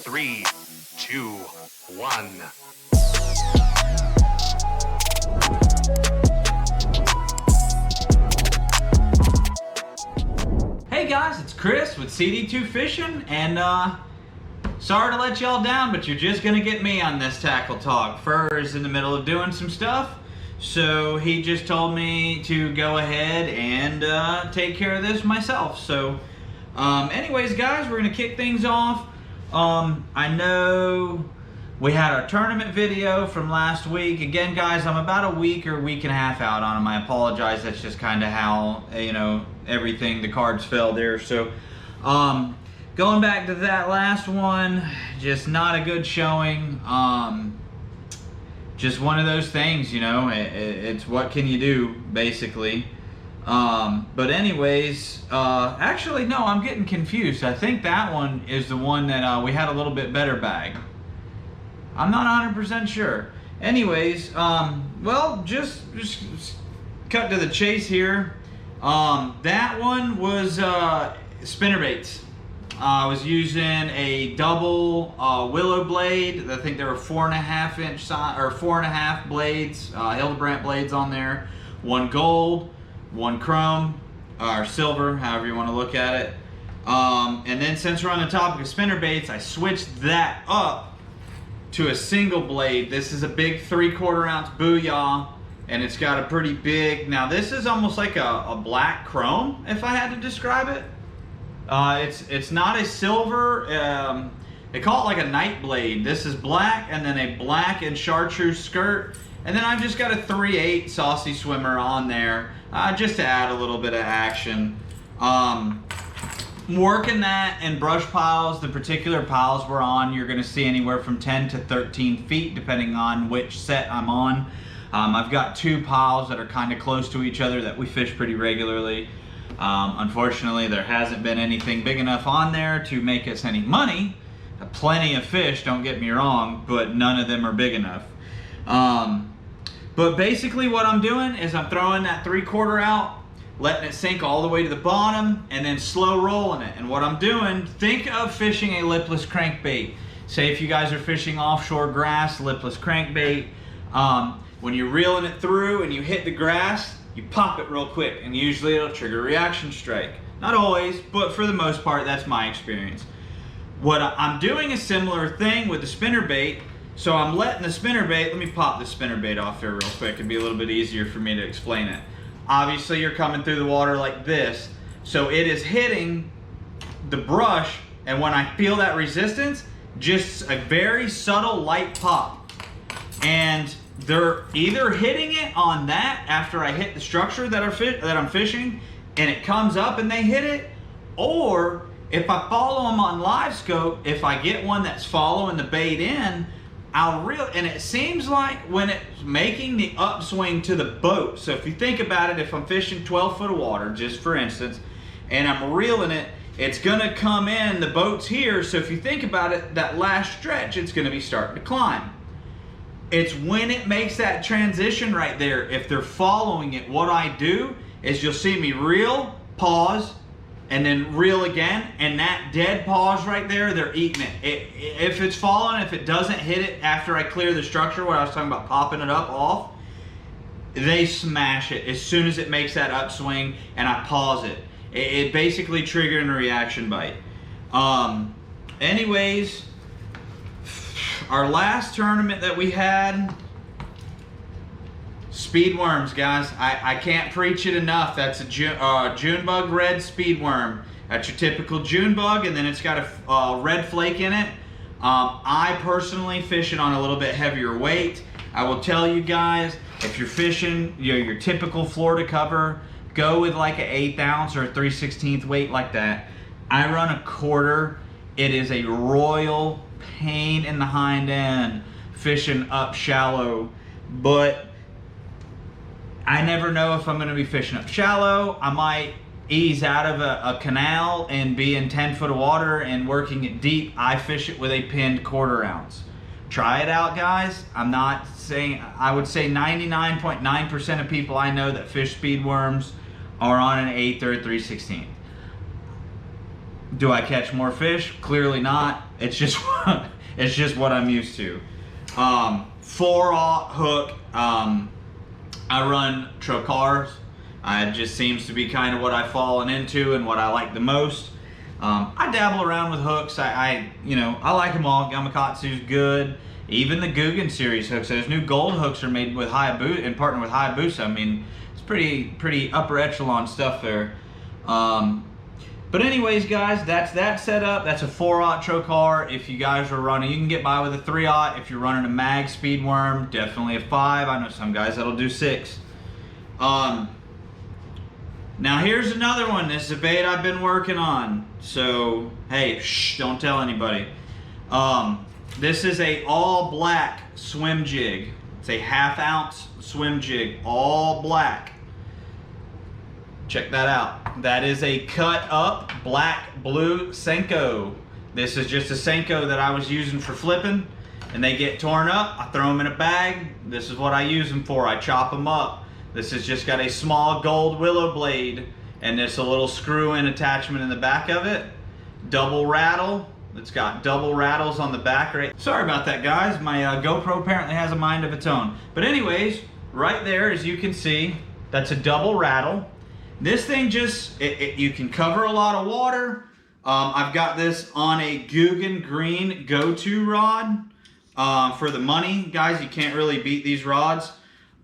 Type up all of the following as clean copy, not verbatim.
3, 2, 1. Hey guys, it's Chris with CD2 Fishing, and sorry to let y'all down, but you're just gonna get me on this tackle talk. Fur is in the middle of doing some stuff, so he just told me to go ahead and take care of this myself. So anyways guys, we're gonna kick things off. I know we had our tournament video from last week. Again guys, I'm about a week or week and a half out on them. I apologize, that's just kind of how, you know, everything, the cards fell there. So going back to that last one, just not a good showing. Just one of those things, you know, it's what can you do, basically. But anyways, actually no, I'm getting confused. I think that one is the one that we had a little bit better bag. I'm not 100% sure. Anyways, well, just cut to the chase here. That one was spinnerbaits. I was using a double willow blade. I think there were 4.5 inch size, or 4.5 blades, Hildebrandt blades on there. One gold, one chrome, or silver, however you want to look at it. And then since we're on the topic of spinnerbaits, I switched that up to a single blade. This is a big 3/4 ounce Booyah, and it's got a pretty big, now this is almost like a black chrome, if I had to describe it. It's not a silver, they call it like a night blade. This is black, and then a black and chartreuse skirt, and then I've just got a 3/8 saucy swimmer on there, just to add a little bit of action. Working that in brush piles, the particular piles we're on, you're gonna see anywhere from 10 to 13 feet, depending on which set I'm on. I've got two piles that are kind of close to each other that we fish pretty regularly. Unfortunately, there hasn't been anything big enough on there to make us any money. Plenty of fish, don't get me wrong, but none of them are big enough. But basically what I'm doing is I'm throwing that 3/4 out, letting it sink all the way to the bottom, and then slow rolling it. And what I'm doing, think of fishing a lipless crankbait. Say if you guys are fishing offshore grass, lipless crankbait, when you're reeling it through and you hit the grass, you pop it real quick, and usually it'll trigger a reaction strike. Not always, but for the most part, that's my experience. What I'm doing a similar thing with the spinnerbait. So I'm letting the spinnerbait, let me pop the spinnerbait off here real quick. It'd be a little bit easier for me to explain it. Obviously you're coming through the water like this, so it is hitting the brush, and when I feel that resistance, just a very subtle light pop. And they're either hitting it on that after I hit the structure that I'm fishing, and it comes up and they hit it, or if I follow them on live scope, if I get one that's following the bait in, I'll reel, and it seems like when it's making the upswing to the boat. So if you think about it, if I'm fishing 12 foot of water, just for instance, and I'm reeling it, it's gonna come in, the boat's here, so if you think about it, that last stretch, it's gonna be starting to climb. It's when it makes that transition right there, if they're following it, what I do is you'll see me reel, pause, and then reel again, and that dead pause right there, they're eating it. If it's falling, if it doesn't hit it after I clear the structure, what I was talking about popping it up off, they smash it as soon as it makes that upswing and I pause it. It basically triggering a reaction bite. Anyways, our last tournament that we had, speed worms, guys. I can't preach it enough. That's a June bug red speed worm. That's your typical June bug, and then it's got a red flake in it. I personally fish it on a little bit heavier weight. I will tell you guys, if you're fishing, you know, your typical Florida cover, go with like an 1/8 ounce or a 3/16 weight like that. I run a 1/4. It is a royal pain in the hind end fishing up shallow, but I never know if I'm going to be fishing up shallow. I might ease out of a canal and be in 10 foot of water and working it deep. I fish it with a pinned 1/4 ounce. Try it out, guys. I'm not saying, I would say 99.9% of people I know that fish speed worms are on an 1/8 or a 3/16. Do I catch more fish? Clearly not. It's just it's just what I'm used to. 4/0 hook. I run trocars. It just seems to be kind of what I've fallen into and what I like the most. I dabble around with hooks. I like them all. Gamakatsu's good. Even the Guggen series hooks. Those new gold hooks are made with Hayabusa and partner with Hayabusa. I mean, it's pretty upper echelon stuff there. But anyways, guys, that's that setup. That's a 4/0 trocar. If you guys are running, you can get by with a 3/0. If you're running a mag speed worm, definitely a 5. I know some guys that'll do 6. Now here's another one. This is a bait I've been working on. So hey, shh, don't tell anybody. This is a all black swim jig. It's a 1/2 ounce swim jig, all black. Check that out. That is a cut up black blue Senko. This is just a Senko that I was using for flipping, and they get torn up. I throw them in a bag. This is what I use them for. I chop them up. This has just got a small gold willow blade and this a little screw-in attachment in the back of it. Double rattle. It's got double rattles on the back. Right. Sorry about that, guys. My GoPro apparently has a mind of its own. But anyways, right there, as you can see, that's a double rattle. This thing just, you can cover a lot of water. I've got this on a Guggen Green go-to rod for the money. Guys, you can't really beat these rods.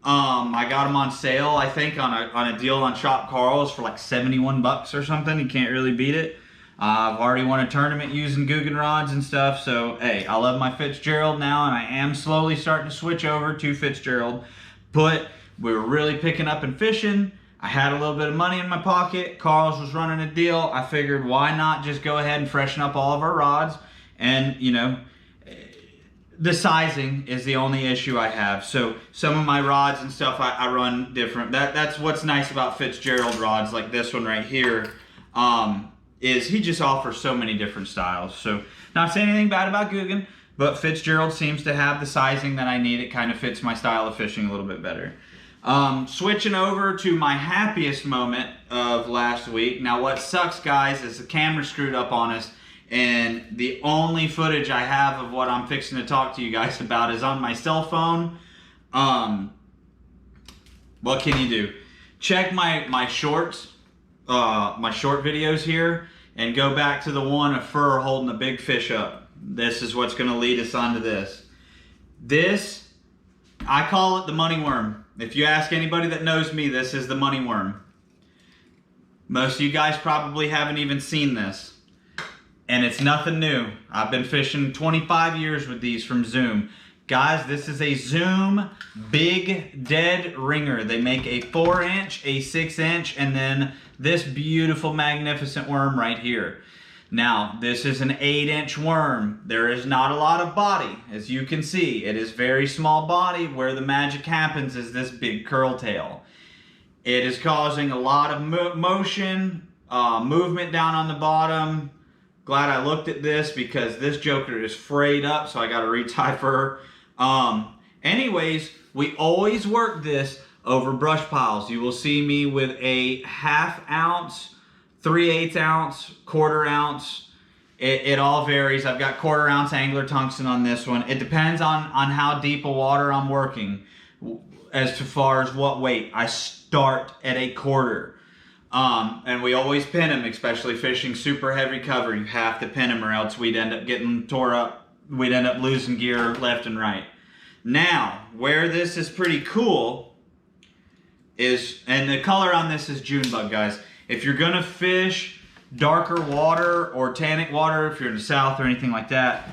I got them on sale, I think, on a deal on Shop Carl's for like 71 bucks or something. You can't really beat it. I've already won a tournament using Guggen rods and stuff. So, hey, I love my Fitzgerald now, and I am slowly starting to switch over to Fitzgerald. But we were really picking up and fishing. I had a little bit of money in my pocket. Carl's was running a deal. I figured, why not just go ahead and freshen up all of our rods? And, you know, the sizing is the only issue I have. So some of my rods and stuff I run different. That's what's nice about Fitzgerald rods, like this one right here, is he just offers so many different styles. So not saying anything bad about Guggen, but Fitzgerald seems to have the sizing that I need. It kind of fits my style of fishing a little bit better. Switching over to my happiest moment of last week. Now what sucks, guys, is the camera screwed up on us, and the only footage I have of what I'm fixing to talk to you guys about is on my cell phone. What can you do? Check my shorts, my short videos here, and go back to the one of Fur holding a big fish up. This is what's going to lead us onto this. This, I call it the money worm. If you ask anybody that knows me, this is the money worm. Most of you guys probably haven't even seen this. And it's nothing new. I've been fishing 25 years with these from Zoom. Guys, this is a Zoom Big Dead Ringer. They make a 4-inch, a 6-inch, and then this beautiful, magnificent worm right here. Now, this is an 8-inch worm. There is not a lot of body, as you can see. It is very small body. Where the magic happens is this big curl tail. It is causing a lot of motion, movement down on the bottom. Glad I looked at this because this joker is frayed up, so I got to retie fur. Anyways, we always work this over brush piles. You will see me with a 1/2 ounce, 3/8 ounce, 1/4 ounce. It all varies. I've got 1/4 ounce angler tungsten on this one. It depends on how deep a water I'm working as to far as what weight. I start at a 1/4. And we always pin them, especially fishing super heavy cover. You have to pin them or else we'd end up getting tore up. We'd end up losing gear left and right. Now, where this is pretty cool is, and the color on this is June bug, guys. If you're gonna fish darker water or tannic water, if you're in the south or anything like that,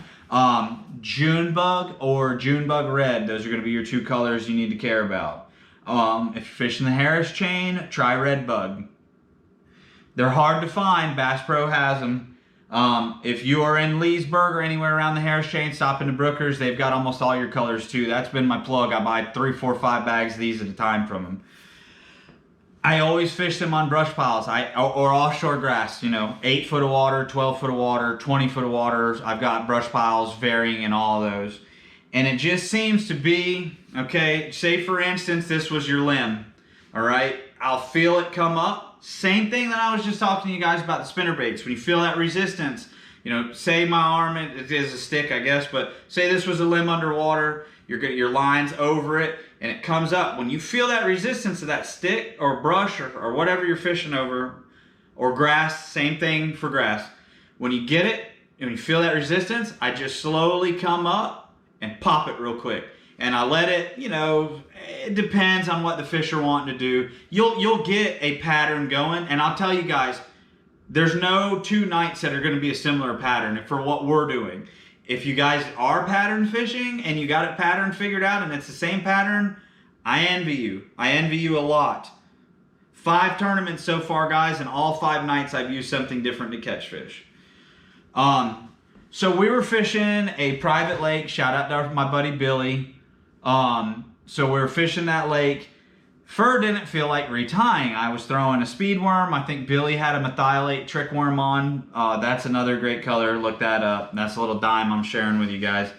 June bug or June bug red, those are gonna be your two colors you need to care about. If you're fishing the Harris chain, try red bug. They're hard to find. Bass Pro has them. If you are in Leesburg or anywhere around the Harris chain, stop into Brooker's. They've got almost all your colors too. That's been my plug. I buy 3, 4, 5 bags of these at a time from them. I always fish them on brush piles or offshore grass, you know, 8 foot of water, 12 foot of water, 20 foot of water. I've got brush piles varying in all of those. And it just seems to be, okay, say for instance, this was your limb, all right? I'll feel it come up. Same thing that I was just talking to you guys about the spinner baits. When you feel that resistance, you know, say my arm, it is a stick, I guess, but say this was a limb underwater, your line's over it, and it comes up. When you feel that resistance of that stick or brush or whatever you're fishing over, or grass, same thing for grass. When you get it, and you feel that resistance, I just slowly come up and pop it real quick. And I let it, you know, it depends on what the fish are wanting to do. You'll get a pattern going, and I'll tell you guys, there's no 2 nights that are going to be a similar pattern for what we're doing. If you guys are pattern fishing and you got it pattern figured out and it's the same pattern, I envy you. I envy you a lot. 5 tournaments so far, guys, and all 5 nights I've used something different to catch fish. So we were fishing a private lake. Shout out to my buddy Billy. So we were fishing that lake. Fur didn't feel like retying. I was throwing a speed worm. I think Billy had a methylate trick worm on. That's another great color. Look that up. That's a little dime I'm sharing with you guys.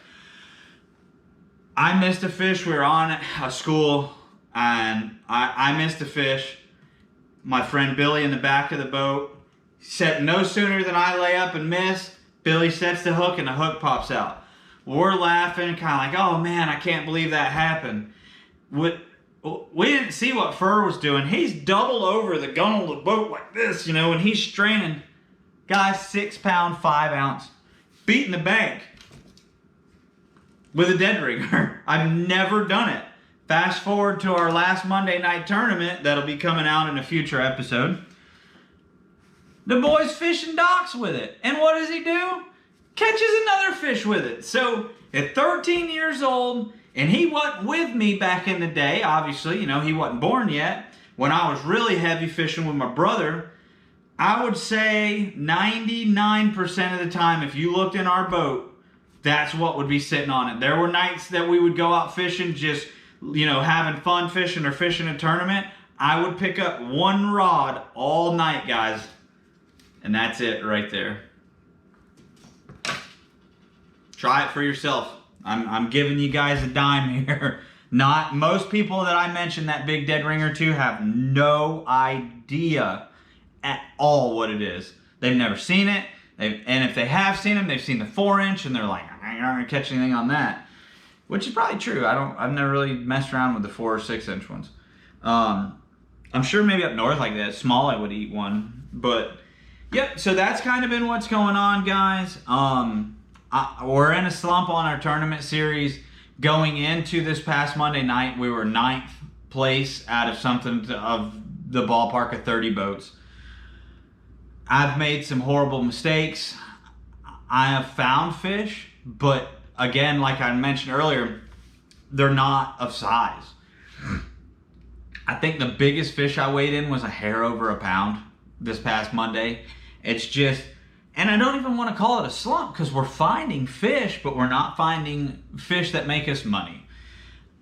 I missed a fish. We were on a school, and I missed a fish. My friend Billy in the back of the boat set no sooner than I lay up and miss. Billy sets the hook, and the hook pops out. We're laughing, kind of like, oh man, I can't believe that happened. We didn't see what Fur was doing. He's double over the gunnel of the boat like this, you know, and he's straining. Guys, 6 pound, 5 ounce, beating the bank with a dead ringer. I've never done it. Fast forward to our last Monday night tournament that'll be coming out in a future episode. The boy's fishing docks with it. And what does he do? Catches another fish with it. So at 13 years old, and he wasn't with me back in the day, obviously, you know, he wasn't born yet. When I was really heavy fishing with my brother, I would say 99% of the time, if you looked in our boat, that's what would be sitting on it. There were nights that we would go out fishing, just, you know, having fun fishing or fishing a tournament. I would pick up 1 rod all night, guys. And that's it right there. Try it for yourself. I'm giving you guys a dime here. Not most people that I mentioned that big dead ringer to have no idea at all what it is. They've never seen it. And if they have seen them, they've seen the 4-inch and they're like, I'm not gonna catch anything on that. Which is probably true. I've never really messed around with the 4 or 6-inch ones. I'm sure maybe up north like that, small I would eat one. But yep, so that's kind of been what's going on, guys. We're in a slump on our tournament series. Going into this past Monday night, we were 9th place out of of the ballpark of 30 boats. I've made some horrible mistakes. I have found fish, but again, like I mentioned earlier, they're not of size. I think the biggest fish I weighed in was a hair over a pound this past Monday. It's just, and I don't even want to call it a slump because we're finding fish, but we're not finding fish that make us money.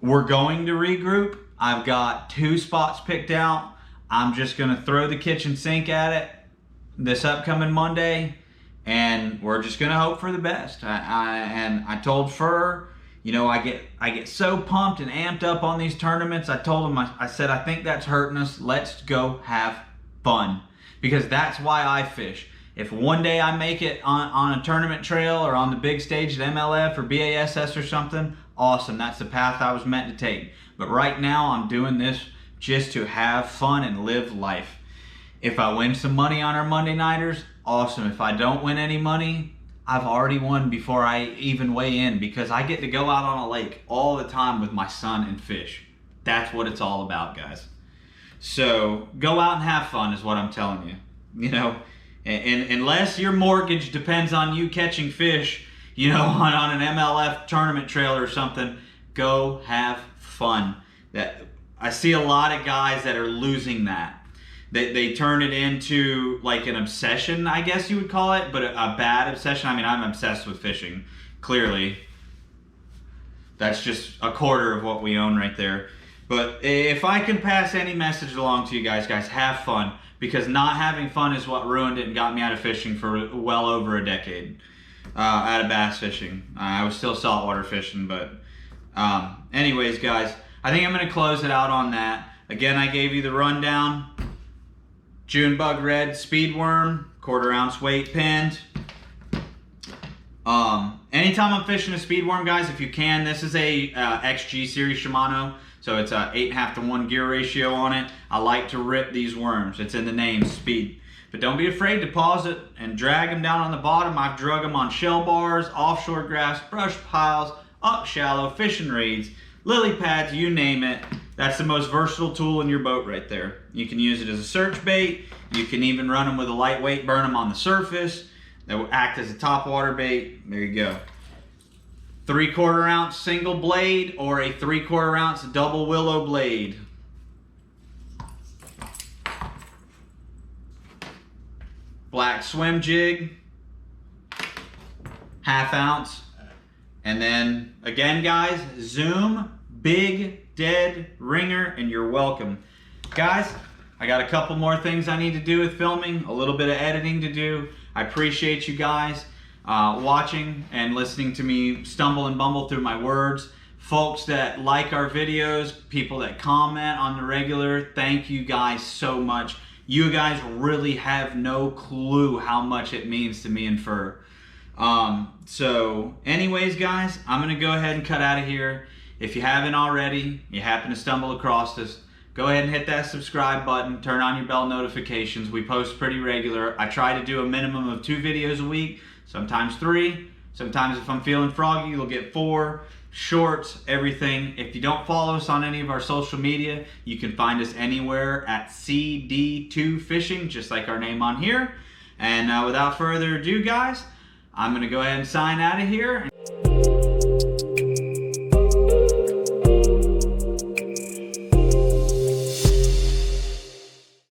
We're going to regroup. I've got 2 spots picked out. I'm just going to throw the kitchen sink at it this upcoming Monday, and we're just going to hope for the best. And I told Fur, you know, I get so pumped and amped up on these tournaments. I told him, I said, I think that's hurting us. Let's go have fun, because that's why I fish. If one day I make it on a tournament trail or on the big stage at MLF or BASS or something, awesome. That's the path I was meant to take. But right now I'm doing this just to have fun and live life. If I win some money on our Monday nighters, awesome. If I don't win any money, I've already won before I even weigh in, because I get to go out on a lake all the time with my son and fish. That's what it's all about, guys. So go out and have fun is what I'm telling you. You know, and unless your mortgage depends on you catching fish, you know, on an MLF tournament trail or something, go have fun. That I see a lot of guys that are losing that. They turn it into like an obsession, I guess you would call it, but a bad obsession. I mean, I'm obsessed with fishing, clearly. That's just a quarter of what we own right there. But if I can pass any message along to you guys, have fun. Because not having fun is what ruined it and got me out of fishing for well over a decade. Out of bass fishing. I was still saltwater fishing, but anyways, guys, I think I'm going to close it out on that. Again, I gave you the rundown. June bug red speed worm, 1/4 ounce weight pinned. Anytime I'm fishing a speed worm, guys, if you can, this is a XG series Shimano, so it's a 8.5-to-1 gear ratio on it. I like to rip these worms. It's in the name, speed. But don't be afraid to pause it and drag them down on the bottom. I've drug them on shell bars, offshore grass, brush piles, up shallow, fishing reeds, lily pads, you name it. That's the most versatile tool in your boat right there. You can use it as a search bait. You can even run them with a lightweight, burn them on the surface. They will act as a top water bait. There you go. 3/4 ounce single blade or a 3/4 ounce double willow blade. Black swim jig, 1/2 ounce. And then again, guys, zoom, big dead ringer, and you're welcome. Guys, I got a couple more things I need to do with filming, a little bit of editing to do. I appreciate you guys watching and listening to me stumble and bumble through my words. Folks that like our videos, people that comment on the regular, thank you guys so much. You guys really have no clue how much it means to me and Fur. So anyways, guys, I'm gonna go ahead and cut out of here. If you haven't already, you happen to stumble across this, go ahead and hit that subscribe button, turn on your bell notifications. We post pretty regular. I try to do a minimum of 2 videos a week, sometimes 3. Sometimes if I'm feeling froggy, you'll get 4. Shorts, everything. If you don't follow us on any of our social media, you can find us anywhere at CD2 Fishing, just like our name on here. And without further ado, guys, I'm gonna go ahead and sign out of here.